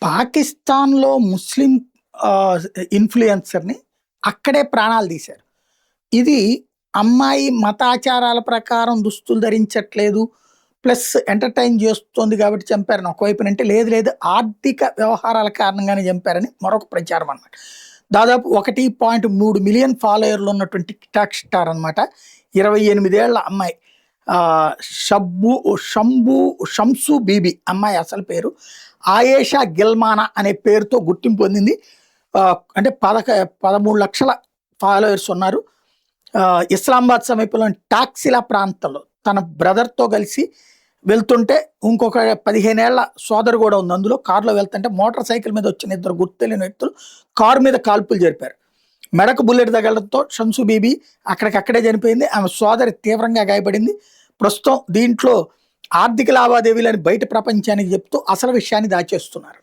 పాకిస్తాన్‌లో ముస్లిం ఆహ్, ఇన్‌ఫ్లుయెన్సర్‌ని అక్కడే ప్రాణాలు తీశారు. ఇది అమ్మాయి మతాచారాల ప్రకారం దుస్తులు ధరించట్లేదు. ప్లస్ ఎంటర్‌టైన్ చేస్తోంది కాబట్టి చంపారని ఒకవైపునంటే, లేదు లేదు ఆర్థిక వ్యవహారాల కారణంగానే చంపారని మరొక ప్రచారం అన్నమాట. దాదాపు 1.3 మిలియన్ ఫాలోయర్లు ఉన్నటువంటి టిక్‌టాక్ స్టార్ అన్నమాట. 28 ఏళ్ల అమ్మాయి. ఆహ్, షబ్బు షంబు షంసు బీబీ అమ్మాయి అసలు పేరు. ఆయేషా గిల్మానా అనే పేరుతో గుర్తింపు పొందింది. అంటే 13 లక్షల ఫాలోయర్స్ ఉన్నారు. ఇస్లామాబాద్ సమీపంలోని టాక్సిలా ప్రాంతంలో తన బ్రదర్‌తో కలిసి వెళ్తుంటే ఇంకొక 15 ఏళ్ల సోదరి కూడా ఉంది. అందులో కారులో వెళ్తుంటే మోటార్ సైకిల్ మీద వచ్చిన ఇద్దరు గుర్తు తెలియని వ్యక్తులు కారు మీద కాల్పులు జరిపారు. మెడకు బుల్లెట్ తగలడంతో షంసు బీబీ అక్కడికక్కడే చనిపోయింది. ఆమె సోదరి తీవ్రంగా గాయపడింది. ప్రస్తుతం దీంట్లో ఆర్థిక లావాదేవీలని బయట ప్రపంచానికి చెప్తూ అసలు విషయాన్ని దాచేస్తున్నారు.